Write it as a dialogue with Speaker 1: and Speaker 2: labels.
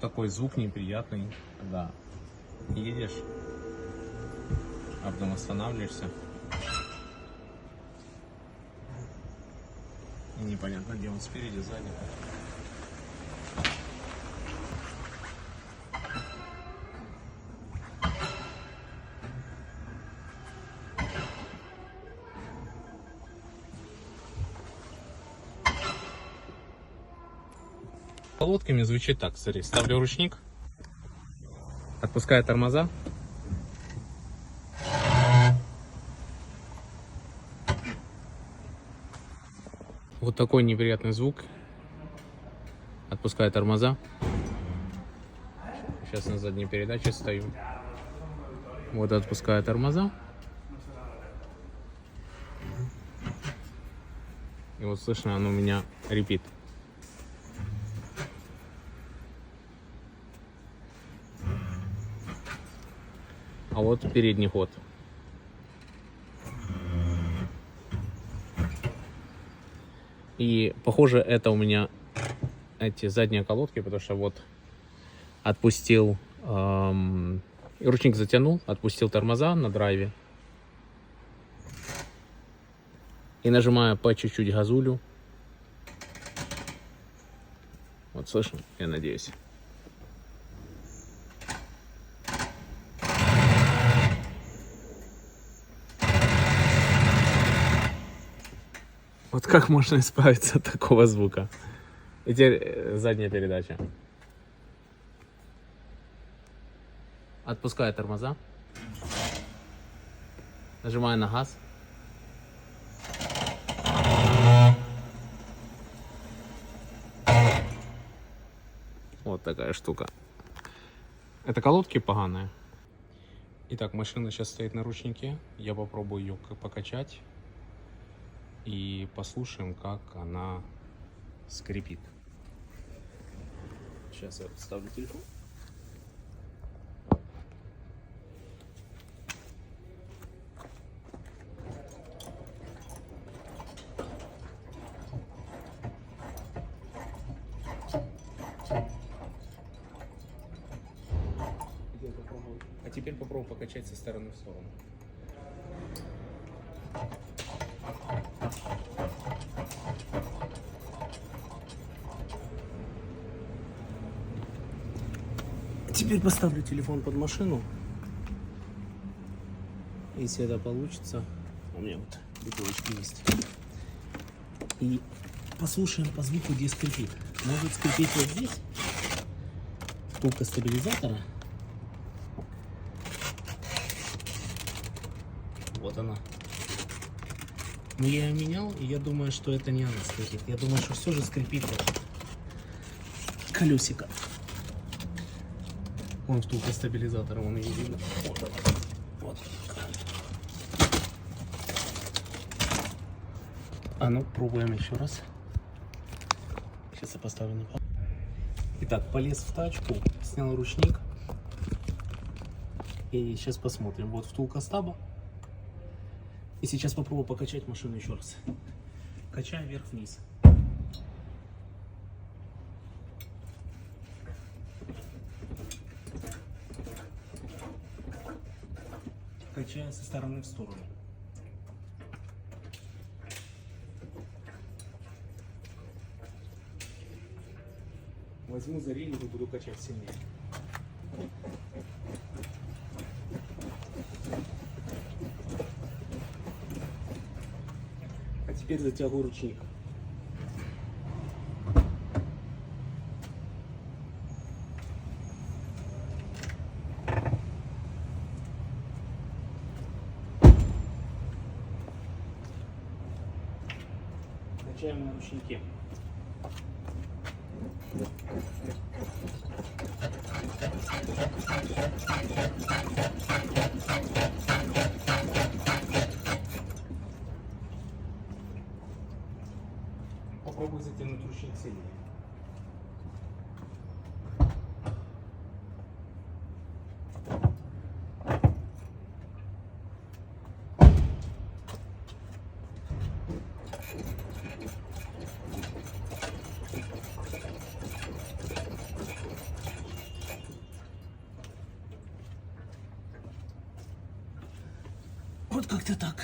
Speaker 1: Такой звук неприятный, когда едешь, а потом останавливаешься. И непонятно, где он, спереди, сзади. Колодками звучит так, смотри, ставлю ручник, отпускаю тормоза. Вот такой неприятный звук. Отпускаю тормоза. Сейчас на задней передаче стою. Вот отпускаю тормоза. И вот слышно, оно у меня репит. А вот передний ход. И похоже, это у меня эти задние колодки, потому что вот отпустил, ручник затянул, отпустил тормоза на драйве. И нажимаю по чуть-чуть газулю. Вот слышно, я надеюсь. Вот как можно избавиться от такого звука? И теперь задняя передача. Отпускаю тормоза. Нажимаю на газ. Вот такая штука. Это колодки поганые. Итак, машина сейчас стоит на ручнике. Я попробую ее покачать. И послушаем, как она скрипит. Сейчас я вставлю телефон. А теперь попробую покачать со стороны в сторону. Теперь поставлю телефон под машину. Если это получится, у меня вот бутылочки есть. И послушаем по звуку, где скрипит. Может скрипеть вот здесь, втулка стабилизатора. Вот она. Но я ее менял, и я думаю, что это не она скрипит. Я думаю, что все же скрипит вот колесико. Вон втулка стабилизатора, вон ее видно. Вот она. Вот. А ну, пробуем еще раз. Сейчас я поставлю на паузу. Итак, полез в тачку, снял ручник. И сейчас посмотрим. Вот втулка стаба. И сейчас попробую покачать машину еще раз. Качаю вверх-вниз. Качаю со стороны в сторону. Возьму за релинг и буду качать сильнее. А теперь затягиваю ручник. Качаем на ручнике. Попробуй затянуть ручник сильнее. Вот как-то так.